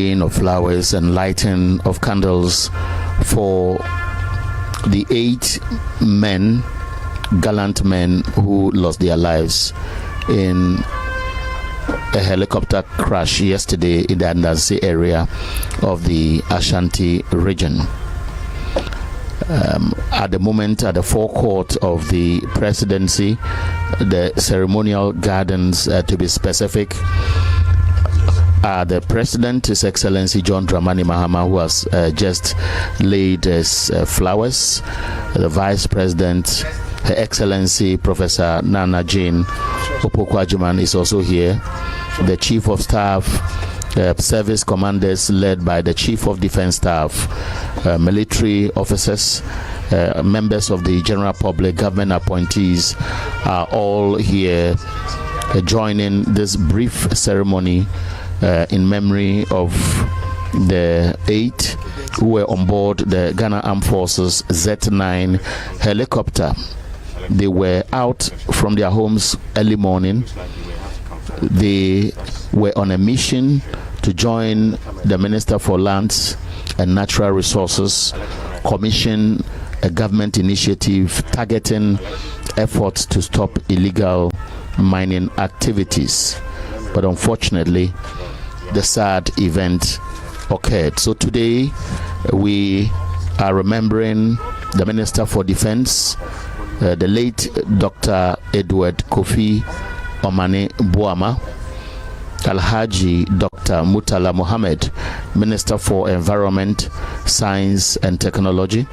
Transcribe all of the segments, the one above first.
laying of flowers and lighting of candles for the 8 men, gallant men who lost their lives in a helicopter crash yesterday in the Andansi area of the Ashanti region. At the moment, at the forecourt of the presidency, the ceremonial gardens, to be specific, the President, His Excellency John Dramani Mahama, who has just laid his flowers. The Vice President, Her Excellency Professor Nana Jane Opoku-Agyeman, is also here. The Chief of Staff, service commanders led by the Chief of Defense Staff, military officers, members of the general public, government appointees are all here joining this brief ceremony in memory of the 8 who were on board the Ghana Armed Forces Z9 helicopter. They were out from their homes early morning. They were on a mission to join the Minister for Lands and Natural Resources, commission a government initiative targeting efforts to stop illegal mining activities. But unfortunately, the sad event occurred. So today, we are remembering the Minister for Defense, the late Dr. Edward Kofi Omane Boama, Alhaji Dr. Murtala Mohammed, Minister for Environment, Science and Technology,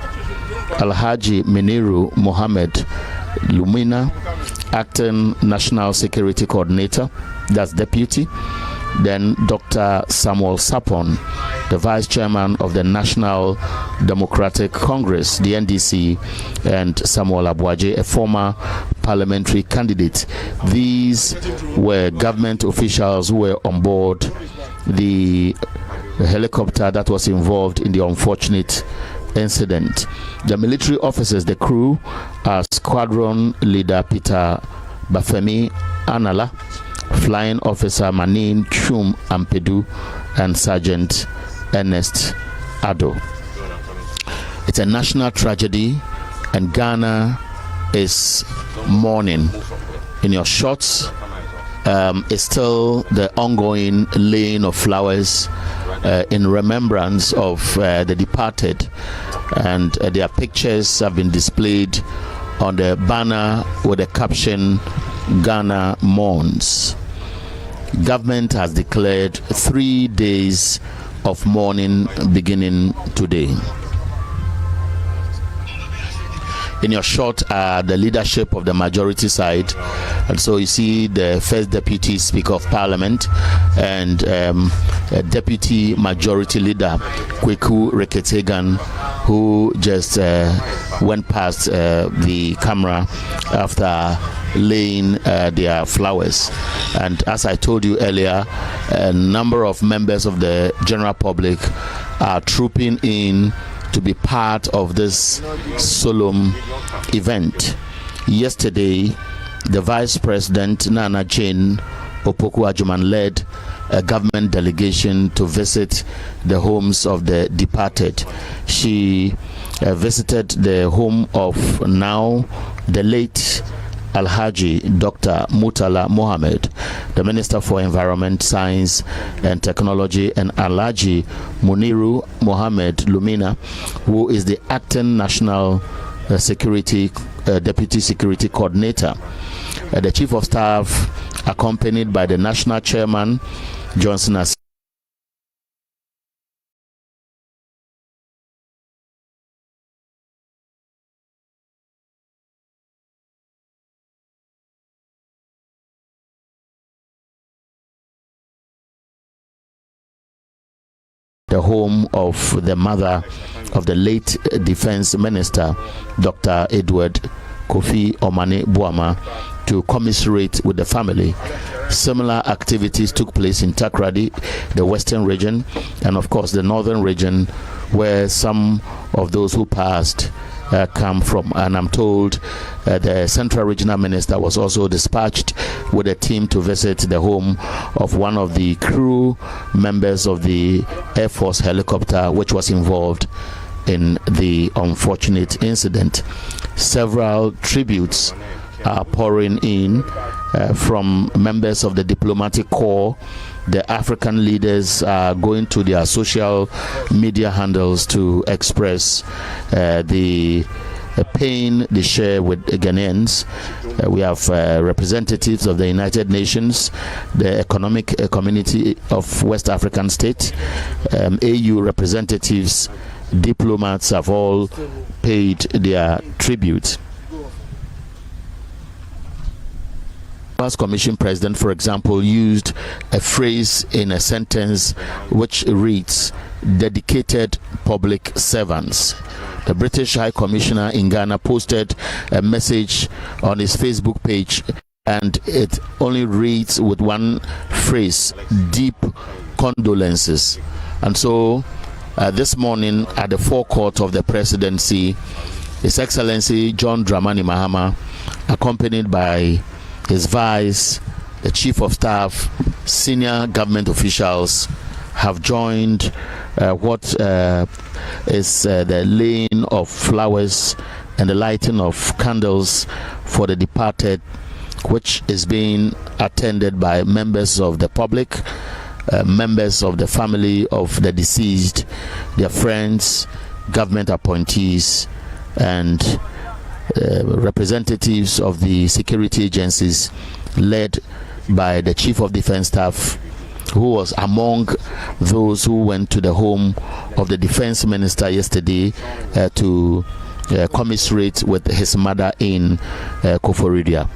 Alhaji Miniru Mohammed Lumina, Acting National Security Coordinator, that's Deputy, then Dr. Samuel Sapon, the Vice Chairman of the National Democratic Congress, the NDC, and Samuel Abuaje, a former parliamentary candidate. These were government officials who were on board the helicopter that was involved in the unfortunate incident. The military officers, the crew, are Squadron Leader Peter Bafemi Anala, Flying Officer Manin Chum Ampedu, and Sergeant Ernest Ado. It's a national tragedy, and Ghana is mourning. In your shots, it's still the ongoing laying of flowers in remembrance of the departed, and their pictures have been displayed on the banner with the caption, Ghana mourns. Government has declared 3 days of mourning beginning today. In your shot are the leadership of the majority side, and so you see the first deputy speaker of parliament and deputy majority leader Kweku Reketegan, who just went past the camera after laying their flowers. And as I told you earlier, a number of members of the general public are trooping in to be part of this solemn event. Yesterday, the Vice President Nana Jane Opoku-Agyeman led a government delegation to visit the homes of the departed. She visited the home of now the late Alhaji Dr. Murtala Mohammed, the Minister for Environment, Science and Technology, and Alhaji Muniru Mohammed Lumina, who is the Acting National Security Deputy Security Coordinator. The Chief of Staff, accompanied by the National Chairman, Johnson as the home of the mother of the late Defense Minister, Dr. Edward Kofi Omane Boama, to commiserate with the family. Similar activities took place in Takrady, the western region, and of course the northern region, where some of those who passed come from. And I'm told the Central Regional Minister was also dispatched with a team to visit the home of one of the crew members of the Air Force helicopter which was involved in the unfortunate incident. Several tributes are pouring in from members of the diplomatic corps. The African leaders are going to their social media handles to express the pain they share with Ghanaians. We have representatives of the United Nations, the Economic Community of West African States, AU representatives, diplomats have all paid their tribute. Commission President, for example, used a phrase in a sentence which reads, dedicated public servants. The British High Commissioner in Ghana posted a message on his Facebook page, and it only reads with one phrase, deep condolences. And so this morning at the forecourt of the presidency, His Excellency John Dramani Mahama, accompanied by his vice, the chief of staff, senior government officials, have joined what is the laying of flowers and the lighting of candles for the departed, which is being attended by members of the public, members of the family of the deceased, their friends, government appointees, and representatives of the security agencies led by the Chief of Defense Staff, who was among those who went to the home of the Defense Minister yesterday to commiserate with his mother in Koforidua.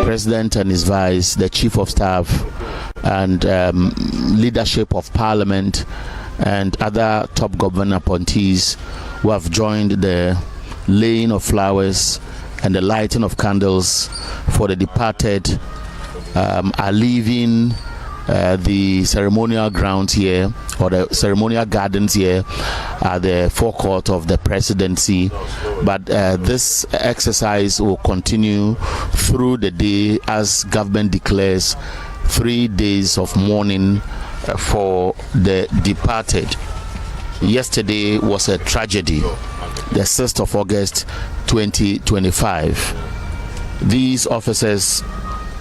President and his vice, the Chief of Staff, and leadership of Parliament and other top government appointees who have joined the laying of flowers and the lighting of candles for the departed are leaving the ceremonial grounds here, or the ceremonial gardens here at the forecourt of the presidency. But this exercise will continue through the day as government declares 3 days of mourning for the departed. Yesterday was a tragedy, the 6th of August 2025. These officers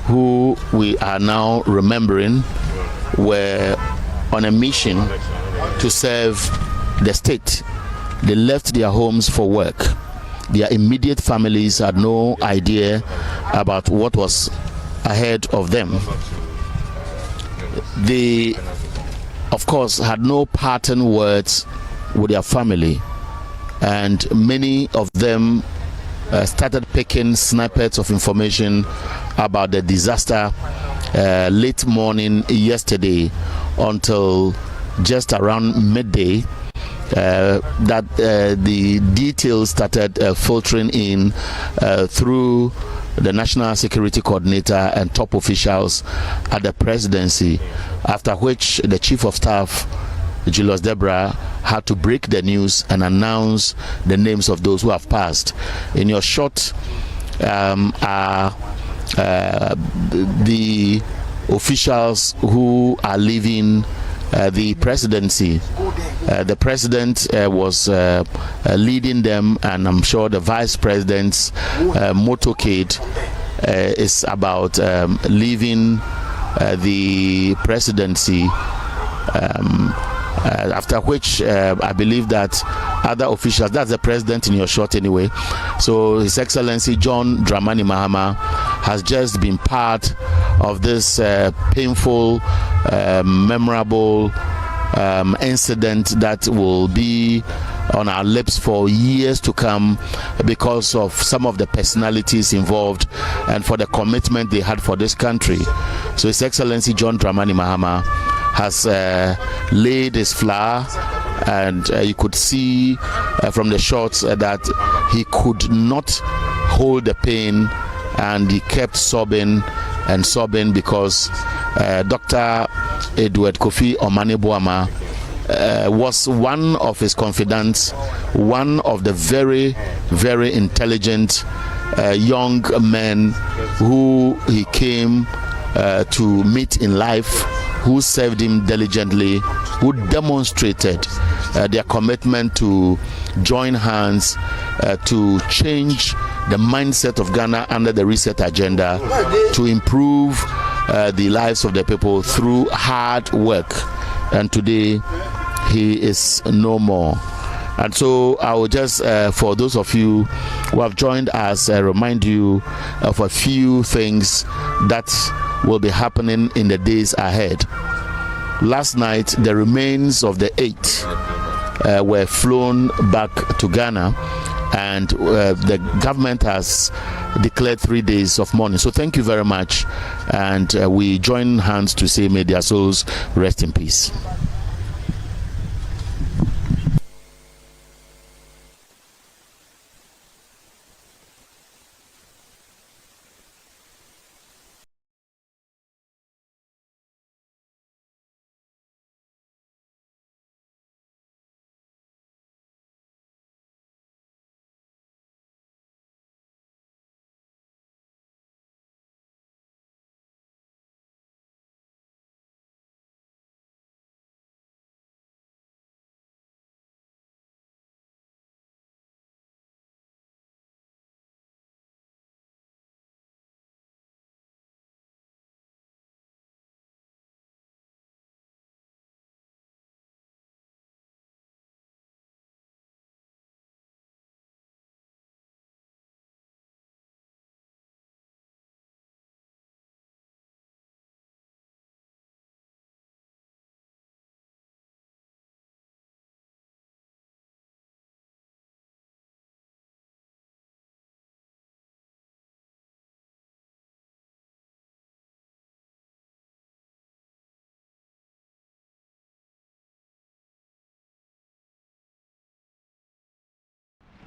who we are now remembering were on a mission to serve the state. They left their homes for work. Their immediate families had no idea about what was ahead of them. They, of course, had no parting words with their family, and many of them started picking snippets of information about the disaster late morning yesterday until just around midday, that the details started filtering in through the National Security Coordinator and top officials at the presidency, after which the Chief of Staff, Julius Deborah, had to break the news and announce the names of those who have passed. In your shot are the officials who are leaving the presidency. The president was leading them, and I'm sure the vice president's motorcade is about leaving the presidency. After which I believe that other officials, that's the president in your shot anyway, so His Excellency John Dramani Mahama has just been part of this painful, memorable incident that will be on our lips for years to come because of some of the personalities involved and for the commitment they had for this country. So His Excellency John Dramani Mahama has laid his flower, and you could see from the shots that he could not hold the pain, and he kept sobbing and sobbing because Dr. Edward Kofi Omane-Boamah was one of his confidants, one of the very, very intelligent young men who he came to meet in life, who served him diligently, who demonstrated their commitment to join hands to change the mindset of Ghana under the reset agenda, to improve the lives of the people through hard work. And today he is no more. And so I will just, for those of you who have joined us, remind you of a few things that will be happening in the days ahead. Last night, the remains of the 8 were flown back to Ghana, and the government has declared 3 days of mourning. So thank you very much, and we join hands to say may their souls rest in peace.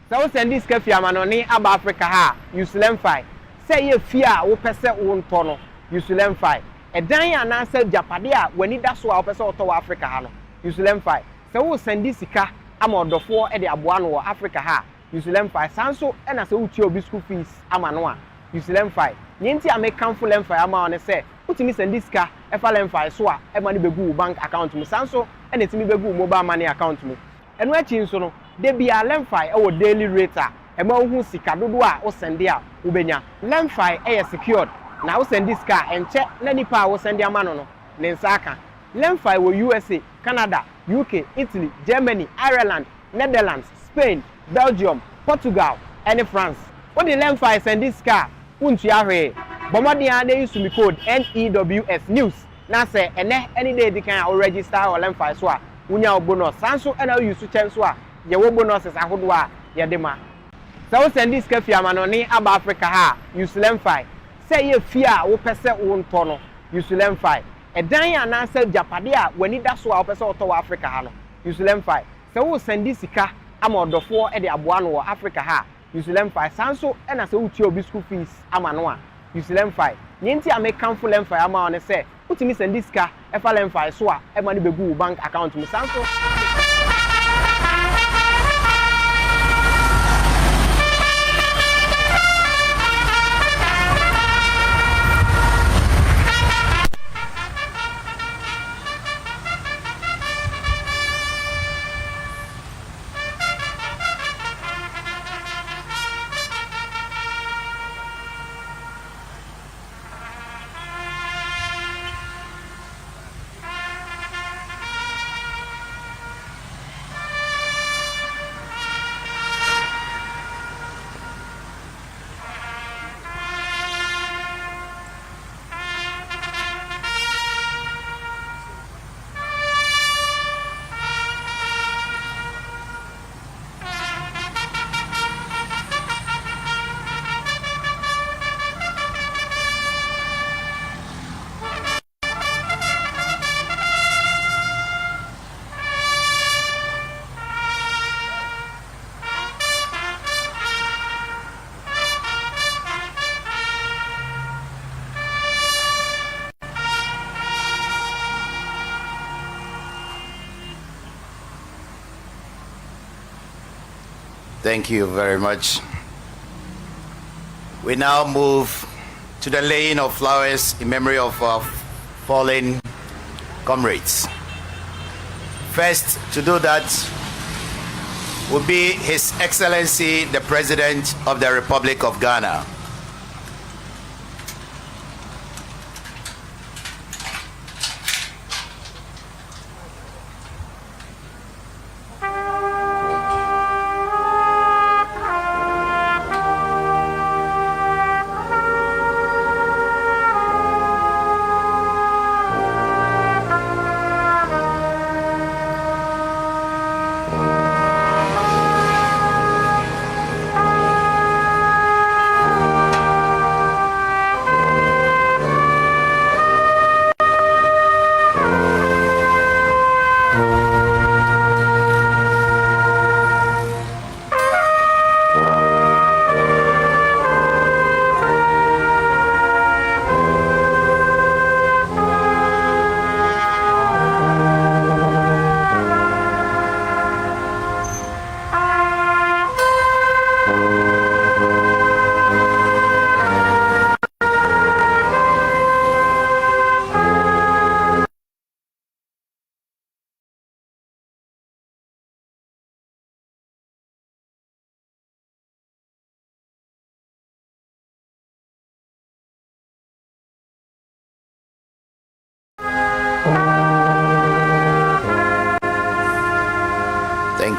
So send this cafe amanoni aba Africa ha Usulem fi say ye fear wo pese wo nto no Usulem fi edan ananse japade a wani da so a wo pese oto wa Africa ha no Usulem fi say wo send this sika ama odofo e de aboa no wo Africa ha Usulem fi sanso e na say wo tie obi school fees ama no a Usulem fi nyenti American full lem fi ama one say utimi send this sika e fa lem fi so a e ma ne begu wo bank account mu sanso e na timi begu wo mobile money account mu eno achi nso no de bia lemfi e wo daily rate a e ma hu sika dodo a wo send a wo benya lemfi e secured na wo send this car enche na nipa a wo send ama no ne nsaka lemfi wo USA, Canada, UK, Italy, Germany, Ireland, Netherlands, Spain, Belgium, Portugal and France. What the lemfi send this car untu ahwe bomodi a dey use me code NEWS news na say ene any day they can register or lemfi so a unya bonus sanso e na use chen so a ye wo bonuses ahodo a ye de ma so send this cafe amanoni aba Africa ha Usulem fi say ye fear wo pese wo nto no Usulem fi edan ananse japade a wani da so a wo pese oto wa Africa ha no Usulem fi sɛ wo send sika ama ɔdɔfoɔ de aboa no wɔ Africa ha use lemfi sanso ɛna sɛ wotua obi school fees ama no a use lemfi nti a me kamfo lemfi ama one sɛ wotumi send sika ɛfa lemfi so a ɛma no begu wo bank account mu sanso. Thank you very much. We now move to the laying of flowers in memory of our fallen comrades. First to do that will be His Excellency the President of the Republic of Ghana.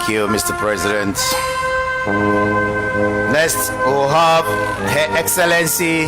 Thank you, Mr. President. Next, we'll have Her Excellency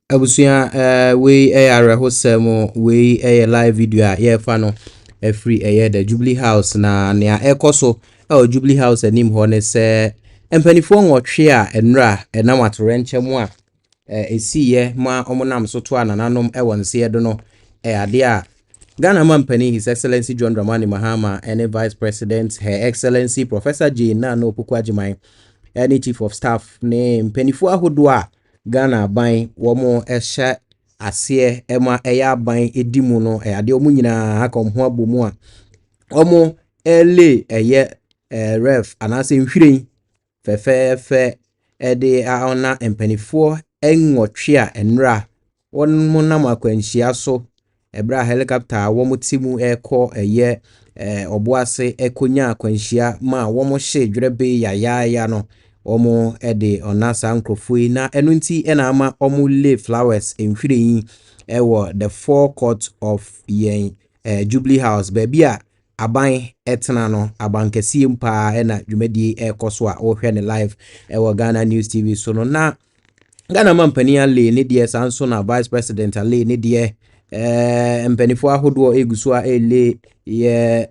abusua we arehosem we live video a ye fa no free the Jubilee House na nea ekoso Jubilee House anim ho ne se empanifo nwotwe a enra enam atorenkyem a esiye ma omonam so to anananom wonse do no ade a Ghana Mampani His Excellency John Dramani Mahama and Vice President Her Excellency Professor Jane Nana Opoku-Agyeman any Chief of Staff ne mpanifo ahodo a Ghana ban womo ehye ase ema eya ban edimu no ade omu nyina akom ho abomu a omo ele eye ref anase nhwiren fefefe ede ona mpanifo enwotwe a enra wonmo nam akwanhia so ebra helicopter womo timu ekọ eye oboase ekonya akwanhia ma womo hye dwerebe ya no omo ede onasa nkrofoi na enu nti ena ama omo lay flowers nhwiren ewo the forecourt of yen Jubilee House baby a aban etena no abankesi mpa ena dwumadi ekoso a ohwe ne live ewo Ghana News TV so no na Ghana Mampani ale ne de sanso na Vice President ale ne de mpanifo ahodo eguso a ele ye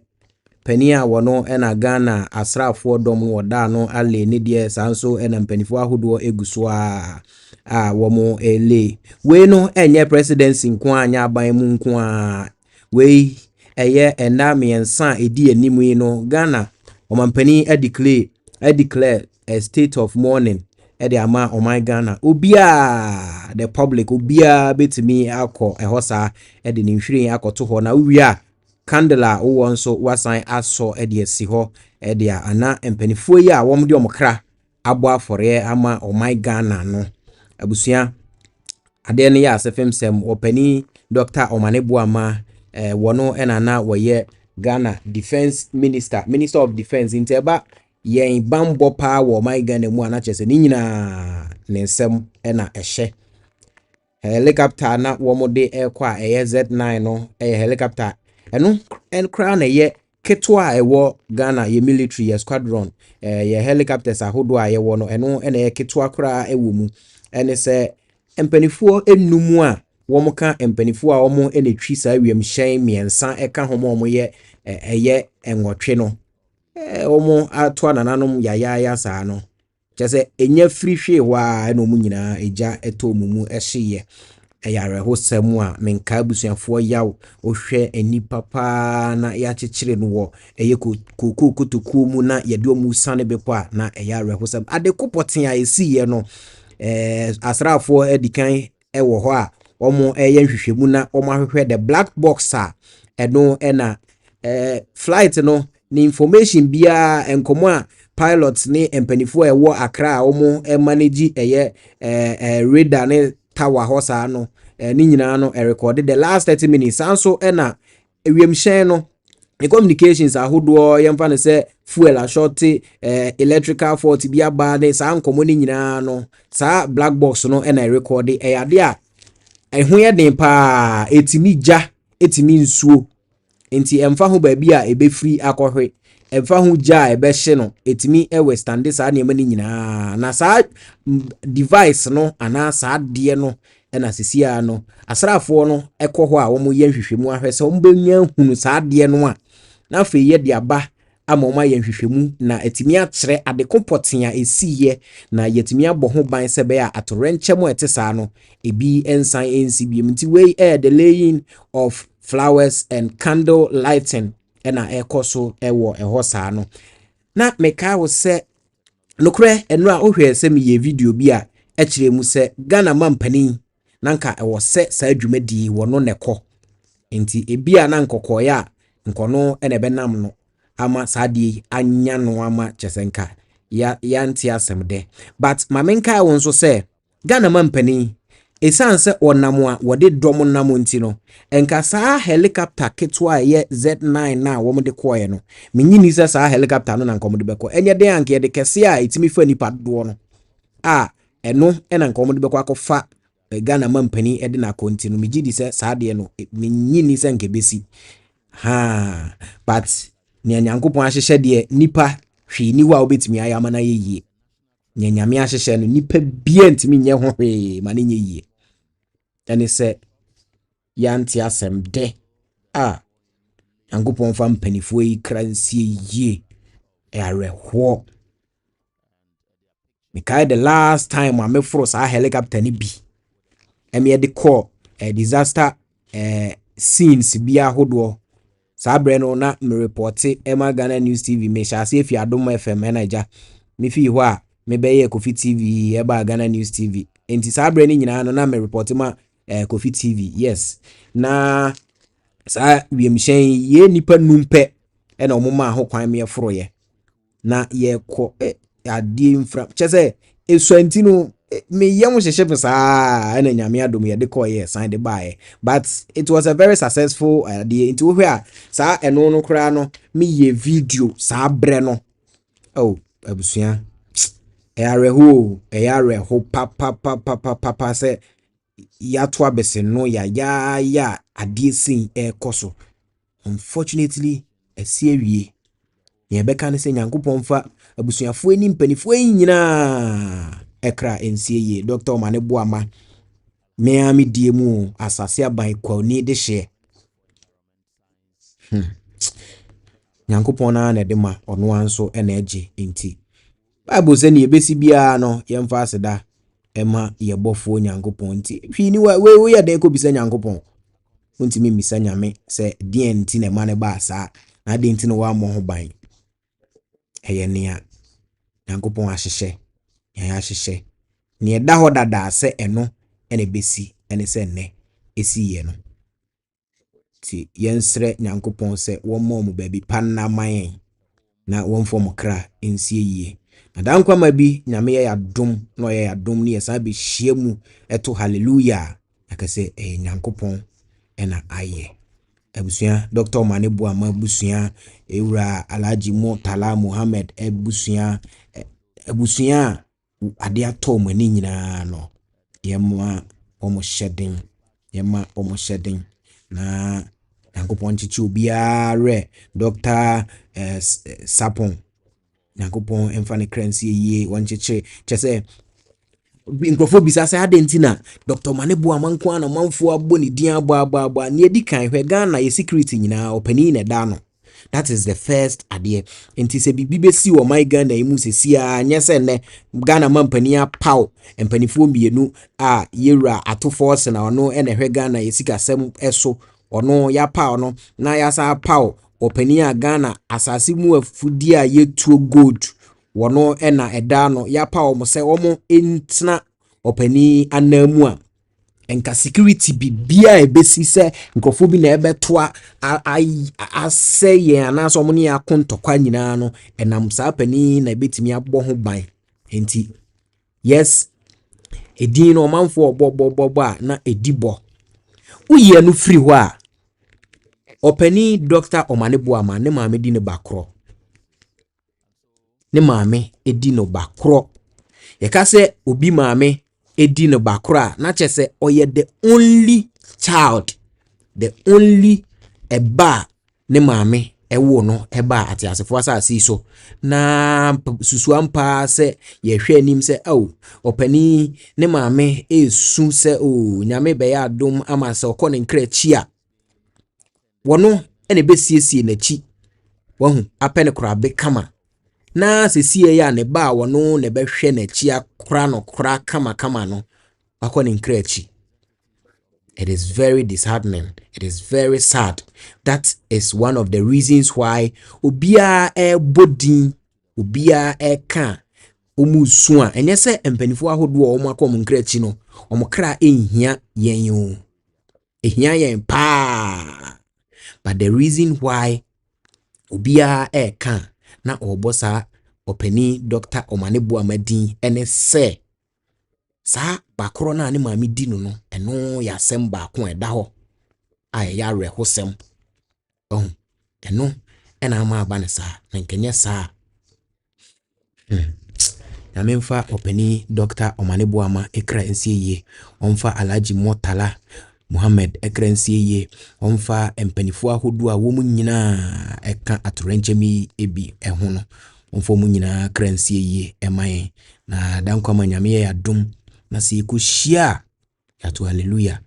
pania wono ena Ghana asrafo dom woda no ale ne de sanso ena mpanifo ahodo eguso a womo ele we no enye presidency nko anya aban mu nko a we eye ena miensa edi animu yi no Ghana omampani declare a state of mourning ede ama oman Ghana obia the public obia betimi akọ ehosa ede ni nhwiren akoto ho na wia candle wo nso wasan aso ede asi ho ede ana empanifo yi a wom de omkra abo afore ama oman Ghana no abusua ade ne ya asefemsem opani Dr. Omaneboama wono enana woye Ghana Defense Minister of Defense inteba yen bambo pa wo my Ghana mu ana chese ni nyina ne nsem ena ehye helicopter na wo mo de ekwa Z9 no helicopter eno enkra na ye ketwa ewo Ghana ye military ye squadron ye helicopters ahodo a ye wo no eno ena ye ketwa kra ewo mu ene se empanifuo enumu a womo ka empanifuo a womo enetwi sa wiemhyen miensa eka homo omo ye eye enwotwe no womo ato anananom ya saa no kyese enya free hwe wa ena omu nyina eja eto omumu ehye eyare hosem a menka abusuafo yaw ohwe enipa pa na ya kyekire no wo eye kokukutuku mu na yede omu sane bepo a na eyare hosem ade kopoten a esiye no asrafo edikan ewo ho a omo eye nhwehwemu na omo ahwehwe the black box a eno ena flight no ni information bia enkomo a pilots ni empanifo ewo Accra a omo manage eye radar ne tower hosa no ni nyina no record the last 30 minutes anso ena ewiemhyen no the communications ahodoɔ yɛmfa no sɛ fuel ashort electrical fault bi aba ne saa nkɔmmɔ no nyinaa no saa black box no ɛna record ɛyɛ ade a ɛho yɛ den paa ɛtumi gya ɛtumi nsuo nti ɛmfa ho baabi a ɛbɛfiri akɔhwe ɛmfa ho gya a ɛbɛhye no ɛtumi ɛwɛ stande saa nneɛma no nyinaa na saa device no anaa saa adeɛ no ɛna sesia no asraafoɔ no ɛkɔ hɔ a wɔn yɛ nhwehwɛmu ahwɛ sɛ wɔn bɛnya hunu saa adeɛ no a na afei yɛ de aba ama wɔn ayɛ nhwehwɛmu na ɛtumi akyerɛ adeko pɔten a ɛsiiɛ na yɛtumi abɔ ho ban sɛ bɛyɛ a atorɛnkyɛm a ɛte saa no ebi nsan nsi biem nti wei the laying of flowers and candle lighting ɛna ɛkɔ so ɛwɔ ɛhɔ saa no na meka wo sɛ nokorɛ ɛno a wohwɛ sɛ meyɛ video bi a ɛkyerɛ mu sɛ Ghana mampanin nanka ɛwɔ sɛ saa dwumadi wɔ no nekɔ nti ebi a na nkɔkɔɛ a nkɔno ɛna ɛbɛnam no ama saa de anya no ama kyɛsɛnka ya nti asɛm de but ma menka wo nso sɛ Ghana mampanin esan sɛ ɔnam a wɔde dɔm nam nti no enka saa helicopter ketwa yɛ Z9 na wɔm de kɔɛ no menyini sɛ saa helicopter no na nkɔm de bɛkɔ enye de anka de kɛse a etimi fa nipa doɔ no a ɛno ɛna nkɔm de bɛkɔ akɔfa Ghana mampanin ɛde na akɔnti no megye di sɛ saa de no menyini sɛ nka besi ha but ne Nyankopɔn ahyehyɛ de nipa hwee ni wa obetimi ayama na yeye ne nyame ahyehyɛ no nipa bia ntimi nyɛ ho hwee ma ne nyɛ yie ɛne sɛ yanti asɛm de a Nyankopɔn fa mpanifoɔ yi kra nsie yie ɛawerɛhoɔ mekae the last time a meforo saa helicopter ni bi ɛme de kɔ disaster scenes bi ahodoɔ saa brɛ no na me reporte Emma Ghana News TV me hyase efi Adom FM manager me fi hɔ a me bɛyɛ Kofi TV eba Ghana News TV enti saa brɛ no nyinaa no na me reporte ma Kofi TV yes na saa wiemhyɛn ye nipa numpe ɛna ɔmoma ho kwan me yɛforo yɛ na yɛkɔ adie mfra kyɛ esuanti no me yam hyehyɛ saa ɛna nyame adom yɛ de kɔ yɛ sign de bae but it was a very successful idea nti wo hwɛ a saa ɛno no kra no me yɛ video saa brɛ no oh abusua ɛyareho papa sɛ yato abese no ya adie sin ɛkɔ so unfortunately ɛsi awie ne bɛka ne sɛ Nyankopɔn fa abusuafoɔ ni mpanifoɔ nyinaa ekra ensie ye Dr. Omane Boama me ami die mu asase aban kwani de hye Nyankopɔn na de ma ɔno anso na agye enti Bible sɛ ne yebesi bia no yemfa aseda ema yebɔfo Nyankopɔn enti hwi ni we yɛ den ko bisa Nyankopɔn ntimi misa nyame sɛ die enti na ma ne ba saa na de enti no wa mo ho ban ɛyɛ nea Nyankopɔn ahyehyɛ ya ahyehyɛ ne ɛda hɔ dada sɛ ɛno ɛna besi ɛne sɛ nne esi yɛ no ti yɛnsrɛ Nyankopɔn sɛ wɔmmɔ mu baabi panna man na wɔmfɔ mu kra ensie yie na dankwa ma bi nyame yɛ adom na ɔyɛ adom ne yɛsa be hyia mu ɛto hallelujah akase Nyankopɔn ɛna ayɛ abusua Dr. Omane Boama abusua ewura Alhaji Murtala Muhammad abusua ade atɔ mu ani nyinaa no yɛma ɔmo hyɛden na Nyankopɔn kyekyɛ obiara Dr. Sapon Nyankopɔn emfa ne kransie yie wɔnkyekyɛ kyɛ nkrofo bisa sɛ ade ntina Dr. Omane Boama nko ana manfo abɔ ne din abɔ ne edi kan hwɛ Ghana ye security nyinaa opani na da no that is the first ade enti sɛ bibi besi wɔ my Ghana yi mu sesia nyɛ sɛ ne Ghana mampani apaw empanifo mmienu a yewura atofo se na ɔno ɛna hwɛ Ghana ye sikasɛm ɛso ɔno ya paw no na ya sa paw opani a Ghana asase mu afudi a yetuo gold wono ɛna ɛda no ya paw mo sɛ ɔmo entna opani anamu a enka security bibia ebesi sɛ nkofo bi na ɛbɛtoa asɛ yɛn anaso ɔmo ne akontokwa nyinaa no ɛnam saa pani na ebetimi abɔ ho ban enti yes edin no ɔmanfo ɔbɔ a na edibɔ uye no free hɔ a opani Dr. Omaneboama ne maame di ne bakro. Ne maame edi no bakro. Yeka se obi maame edi no bakro a na chese oye the only child, the only eba ne maame ewo no eba ati asefo asase so na susuampa se ye hwe anim se opani ne maame esu se nyame be ya adom ama se okọ ne nkra chi a wono ene besiesie na chi wahu apene kora be kama na se sie ya ne ba wono ne be hwe na chi akora no kora kama no akọ ne nkra chi. It is very disheartening. It is very sad. That is one of the reasons why obia bodin, obia ka omusua. Enye se empanifo ahodo omo akom nkrachi no, omo kra ehia yen yo. Ehia yen pa. But the reason why obia ka na obosa opani Dr. Omaneboama din ene se sa bakro na ne maami di no eno ya sem ba ko eda ho a ya rehosem eno ena ma aba ne sa na nkenye sa na memfa opani Dr. Omaneboama ekra nsieye onfa Alhaji Motala Muhammad ekra nsieye onfa empanifo ahodu a wo mu nyina eka atorenchemi ebi eho no onfa mu nyina ekra nsieye emayen na dankwa nyame ya dum na se ekuhia ya to hallelujah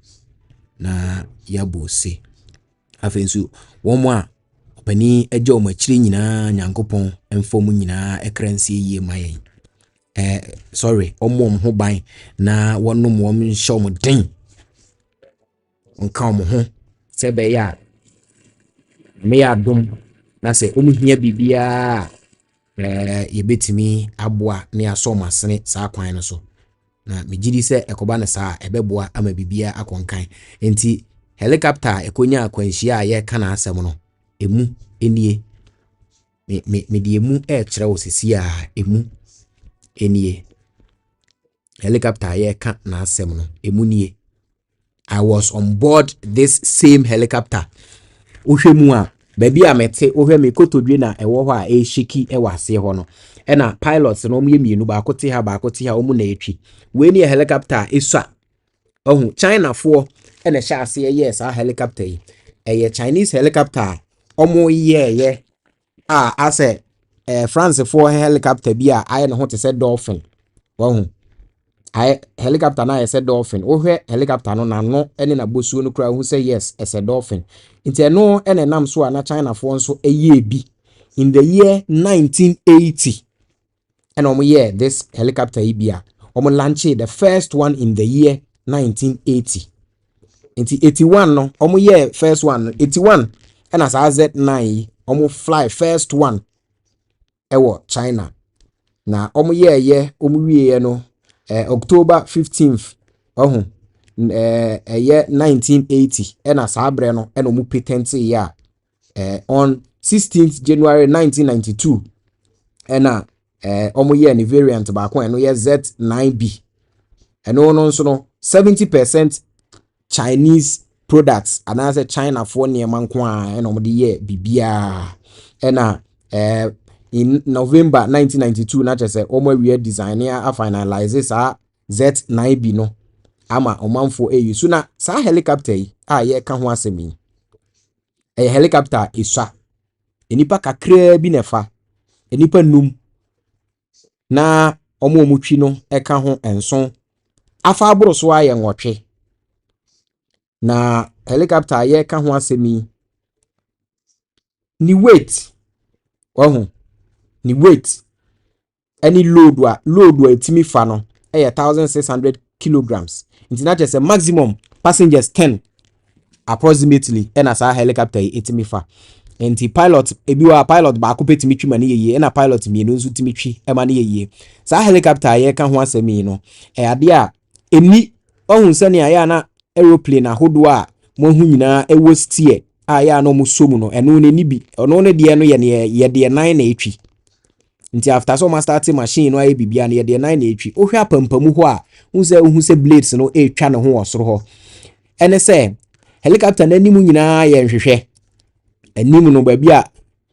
na ya bose afensu womo a opani eja o machire nyina nyankopon emfom nyina ekransie yie mayen sorry omom ho ban na wonom wom nshom den onka om ho se be ya me ya dum na se omuhia bibia yebetimi aboa ne asomasene sa kwan no so na mejidi se ekoba ne sa ebeboa ama bibia akonkan enti helicopter ekonya akwanhia ye kana asem no emu enie me die emu kire osisi a emu enie helicopter ye ka na asem no emu nie. I was on board this same helicopter ohwemu a baby a mete ohwe me kotodwe na ewo ho a shiki ewase ho no ena pilots no omu yemienu ba kote ha omu na etwi we ni helicopter esua ohu China fo ena sha ase yes a helicopter yi eye Chinese helicopter omu ye ase France fo helicopter bi a aye no ho te se dolphin ohu I helicopter na ese dolphin ohwe helicopter no nano ene na bosuo no kura hu say yes ese dolphin nti no ene nam so na China fo nso eye bi in the year 1980 and year this helicopter ibia launched the first one in the year 1980 nti 81 no year first one 81 and as Z9 fly first one ewo China na year wie no October 15th year 1980 ena sabre no ena patent ya on 16th January 1992 ena year ni variant ba ko eno ye Z9B eno no nso no 70% Chinese products anase China for niema nko a ena ye bibia ena in November 1992 na chese we designer a finalize sa Z9B no ama omanfo use na sa helicopter yi a ye ka ho asemi helicopter isa enipa kakra bi nefa enipa num na omutwi no eka ho enso afa aboro so aye nwotwe na helicopter ye ka ho asemi ni weight ni weight any load etimi fa no 1600 kilograms nti just a maximum passengers 10 approximately and as a helicopter etimi fa nti pilot ebiwa pilot ba ko petimi twi mane yeye na pilot mi no nso timi twi e mane yeye sa helicopter ye ka ho asemi no ade a eni ohun sane aya na aeroplane ahodo a mo hu nyina ewo steer aya no mo somu no eno ne ni bi ono ne de no ye de 9 na etwi nti after so ma start machine no aye bibia na ye de 9 na etwi ohwe apampamu ho a hu se blades no etwa ne ho osoro ho ene se helicopter na nimu nyina ye nhwehwe anim no baabi a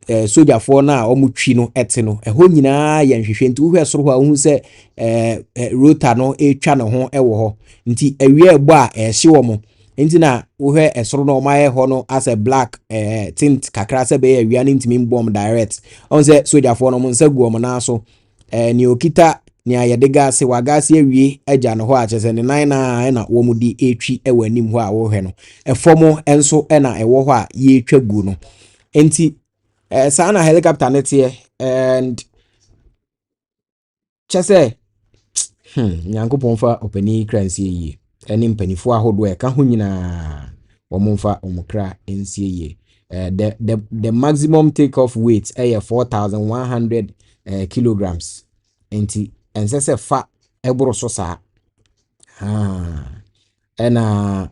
sojafoɔ no a ɔmotwi no ɛte no ɛhɔ nyinaa yɛ nhwehwɛ nti wohwɛ soro hɔ a wohu sɛ rota no ɛtwa ne ho ɛwɔ hɔ nti awia ɛbɔ a ɛhye wɔ mo nti na wohwɛ ɛsoro no ɔmayɛ hɔ no asɛ black tint kakra sɛ bɛyɛ awia no ntimi mbɔm direct ɔn sɛ sojafoɔ no mo nsa gu ɔmo naa so ne okita ne ayɛde gaase wagaase awie agya no hɔ a kyerɛ sɛ ne nan na ɛna wɔn de ɛtwi ɛwɔ anim hɔ a wohwɛ no ɛfɔm nso ɛna ɛwɔ hɔ a yɛtwa gu no nti saa na helicopter ne teɛ and kyɛ sɛ nyankopɔn fa ɔpani kra nsie yie ɛne mpanifoɔ ahodoɔ ɛka ho nyinaa wɔn mfa wɔn kra nsie yie the maximum take off weight ɛyɛ 4,100 kilograms nti ɛnsɛ sɛ fa ɛboro so saa ɛna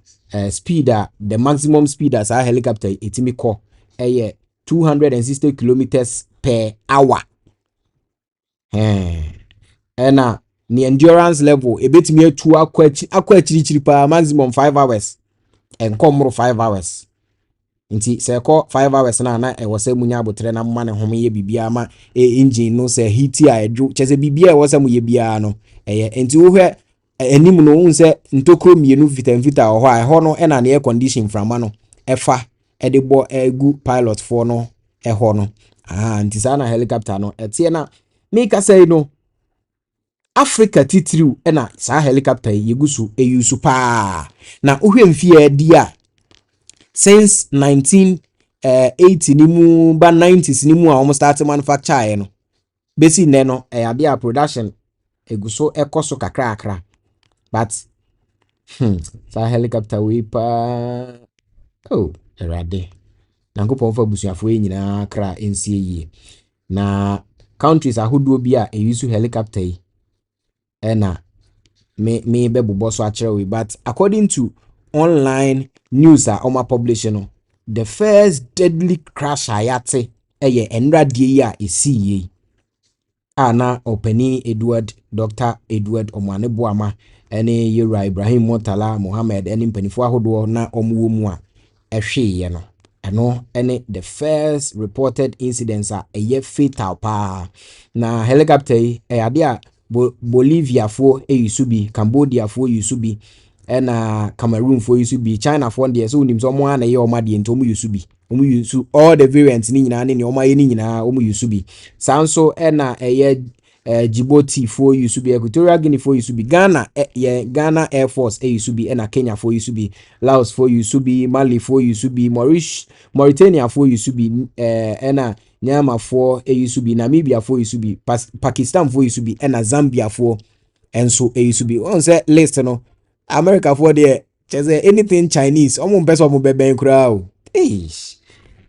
speed a the maximum speed a saa helicopter ɛtumi kɔ ɛyɛ 260 kilometers per hour. Ɛna the endurance level ebetumi atu akɔ akyirikyiri pa maximum 5 hours ɛnkɔmoro 5 hours. Nti sɛ ɛkɔ 5 hours na ɛwɔ sɛ munya abotre na mma ne home yɛ bibia ma engine no sɛ heat a ɛdwo kyɛ sɛ bibia ɛwɔ sɛ mu yɛ bia no ɛyɛ nti wo hwɛ anim no wo sɛ ntokro mienu fitamfita wɔ hɔ a ɛhɔ no ɛna ne air condition frama no ɛfa ɛde bɔ egu pilot for no ɛhɔ no nti saa na helicopter no ɛteɛ na meka sɛ no Africa titiriw ɛna saa helicopter yegusu eyusu paa na wohwɛ mfie di a since 1980 ni mu ba 90s ni mu a almost start manufacture no besi nne no ade a production eguso ekoso kakra but saa helicopter we pa erade nankopon fa busuafo nyina kra ensie yie na countries ahodoɔ bi a eyusu helicopter yi ɛna me bɛbobɔ so akyerɛ we but according to online news a oma publish no the first deadly crash ayate eye enradie yi a esiye ana openi Dr. Edward Omane Boama ene Yura Ibrahim Motala Mohammed ene mpanifo ahodo na omuwo mu a ehweye no eno ene the first reported incidents a eye fatal pa na helicopter yi ade a Bolivia fo eyusubi Cambodia fo yusubi ena Cameroon fo yusubi China fo de so nim so mo ana ye o ma de nto mo yusubi omo yusu all the variants ni nyina ne o ma ye ni nyina omo yusubi sanso ena eye Djibouti fo yusubi Equatorial Guinea fo yusubi Ghana Air Force yusubi ena Kenya fo yusubi Laos fo yusubi Mali fo yusubi Mauritania fo yusubi ena Nyama fo yusubi Namibia fo yusubi Pakistan fo yusubi ena Zambia fo enso yusubi on say list no America for there cheze anything Chinese omo mpesa omo beben kura o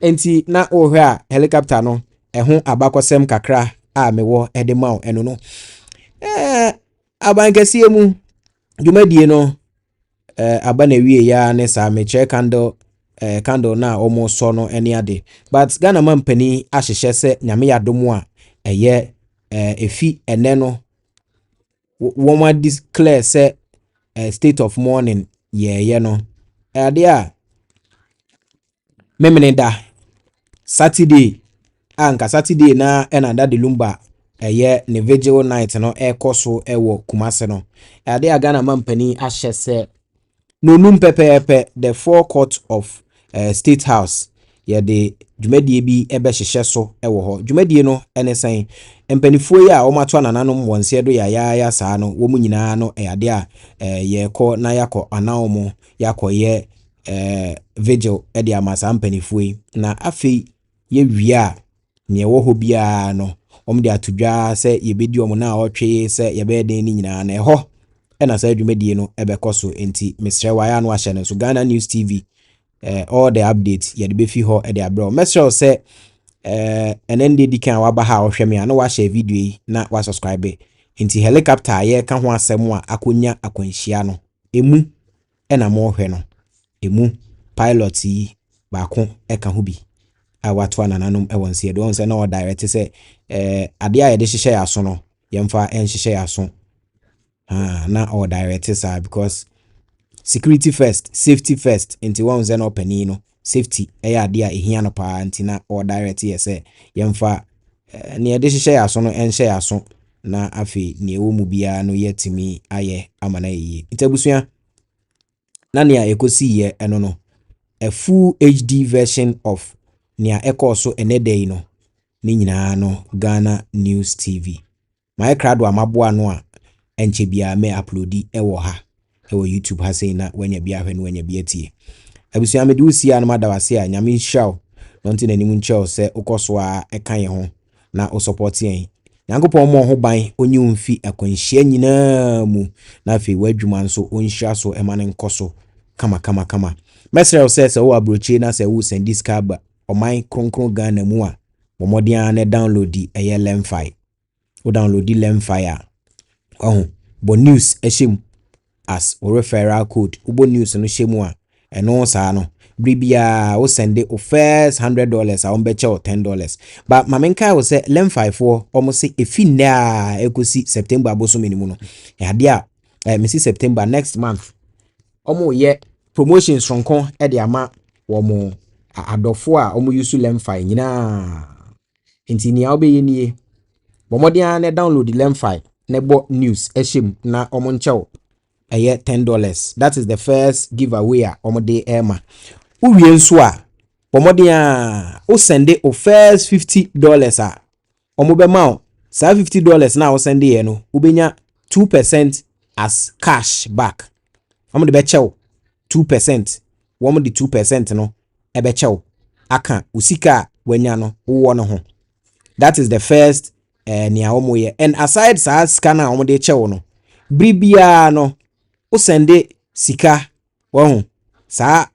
enti na ohwe a helicopter no eho abakosem kakra a mewo edema eno no abankese mu dwumadie no abana wie ya ne sa me che candle na omo so no ene ade but Ghana mampani ahyehye se nyame yadomo a eye efi ene no woma declare se state of mourning no ade a memene da Saturday na enada de lumba ne vigil night no ekoso ewo Kumase no ade a Ghana mampani ahye se no num pepepe the forecourt of State House de dwumadie bi ebe hyehye so ewo ho dwumadie no ene san empanifuo yi a wo mato anananom wonse do ya saa no wo mu nyina no ade a yekọ na yakọ anaomo yakọ ye vigil de amasa empanifuo yi na afei ye wie a ne wo ho bia no de atodwa se yebedi omo na otwe se yebe den ni nyina na eho ena sa dwumadie no ebe koso enti mesre wa ya no ahye no so Ghana News TV all the updates ye de be fi ho e de abro mesre se enende dikan waba ha ohwe me na wa share video yi na wa subscribe enti helicopter ye ka ho asem a akonya akwanhia no emu ena mo hwe no emu pilot yi ba ko e ka ho bi a wato anananom e won se do on se na o direct se ade a ye de hyehye aso no yemfa en hyehye aso na o direct sa because security first, safety first. Into one zen openi no safety ɛyɛ ade a ehia no pa ntina or direct yɛ sɛ yɛmfa ne yɛde hyehyɛ yɛ aso no ɛnhyɛ yɛ aso na afi ne ɛwɔ mu biara no yɛtumi ayɛ ama na yie ntabusua na nea ekosi yɛ ɛno no a full HD version of nea ɛkɔ so ɛnɛ no ne nyinaa no Ghana News TV my crowd wa maboa no a enche bia me uploadi ɛwɔ ha ɛwɔ YouTube ha sei na wanya bia hwɛ no wanya bia tie abusua me de usia no madawase a nyame hyaw no nti nanim nkyɛw sɛ ukoso a ɛka yɛ ho na o support yɛn nyankopɔn mo ho ban onyi mfi akwanhyia nyinaa mu na afei wadwuma nso onhyia so ɛma ne nkɔso kama mesrɛ sɛ wo abrochie na sɛ wo send this card ɔman kronkron Ghana mu a bomodian na download di ɛyɛ lemfi wo download di lemfi a bo news ehyem as o referral code ubo news no hyemu a ɛno saa no bribia wo send o first $100 a ombeche o $10 but mamenka wo sɛ lemfi for almost efi na ekosi September aboso minimu no ade a mesi September next month omo ye promotions ronkon e de ama wo mo adofo a omo use lemfi nyina enti nia obeye nie bomodian na download the lemfi na bo news ehyem na omo nchew eye $10 that is the first giveaway a omo de ema uwie nso a bomodian o send o first $50 a omo be ma o sa $50 na o send ye no ubenya 2% as cash back omo de be chew 2% womo de 2% no ebe chew aka usika wanya no wo no ho that is the first nia omo ye and aside sa scanner omo de chew no bribia no o send sika wo sa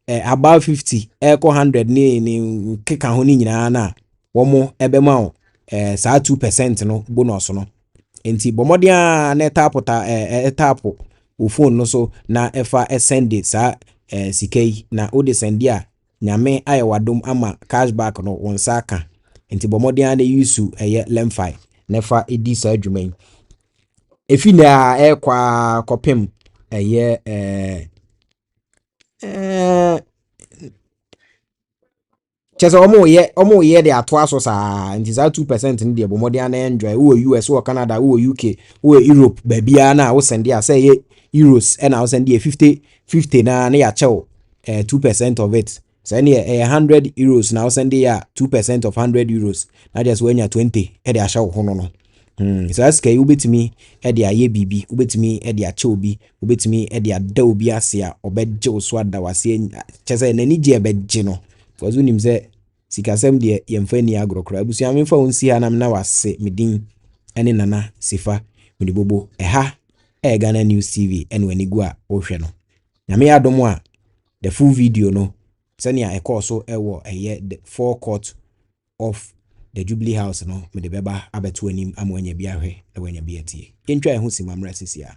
about 50 echo 100 ni keka ho ni nyina na womo ebe ma o sa 2% no bonus no enti bomodian na tapo o phone no so na efa send sa sikai na o de send a nyame ayewadom ama cashback no wonsa aka enti bomodian na use lemfi na fa edi sa adwuman efi na ekwa kopem chese omo ye de ato aso sa nti za 2% ndi bomodian na enjoy wo US wo Canada wo UK wo Europe babia na wo send a say euros and I send 50 na ya chew 2% of it so any 100 euros now send ya 2% of 100 euros na just when ya 20 e de asha ho no so that's kay ubetimi e de aye bibi ubetimi e de ache obi ubetimi e de ada obi ase a obegye oso ada wase chese na ni je begye no because unim se sikasem de yemfa ni agrokra abusu amemfa wonsi ha na na wase medin ene nana sifa medibobo eha Ghana News TV and when igua ohwe no nyame adom a the full video no senia e call so ewo the forecourt of the Jubilee House no me de beba abeto anim amwanya bia hwe e wanya bia tie yentwa ehu simamra sisia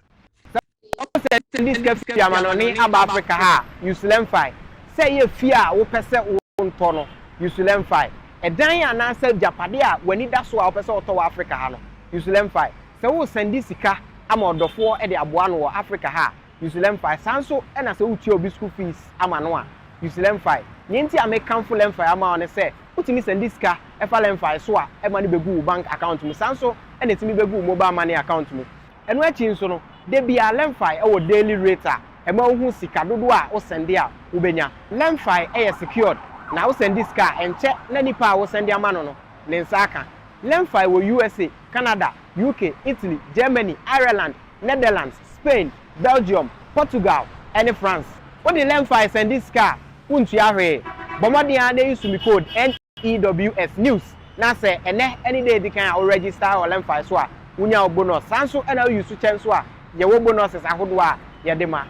this cafe amanoni aba Africa ha use lemfi say ye fia wo pese wo nto no use lemfi edan ya na say japade a wani da so a wo pese oto wa Africa ha no use lemfi say wo send sika ama odofo e de aboa no wo Africa ha use lemfi sanso e na say uti obi school fees ama no a use lemfi nyenti amekanfo lemfi ama one say utimi send sika e fa lemfi so a e ma ne begu bank account mu sanso e na timi begu mobile money account mu eno achi nso no de bia lemfi e wo daily rate a e ma hu sika dodo a wo send a wo benya lemfi e secured na wo send sika enche na nipa wo send ama no ne nsa aka lemfi wo USA Canada UK Italy Germany Ireland Netherlands Spain Belgium Portugal and France what the lemfi send this car untu ahwe bomodian dey use me code NEWS news na say any day they can register or lemfi so a unya bonus sanso and you use chance so a ye wo bonuses ahodo a ye de ma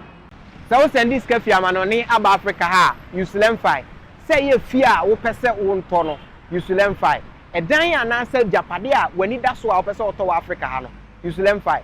so send this car fiama no ni aba Africa ha use lemfi say ye fia wo pese wo nto no use lemfi edan ya na say japade a wani da so a wo pese oto wa Africa ha no use lemfi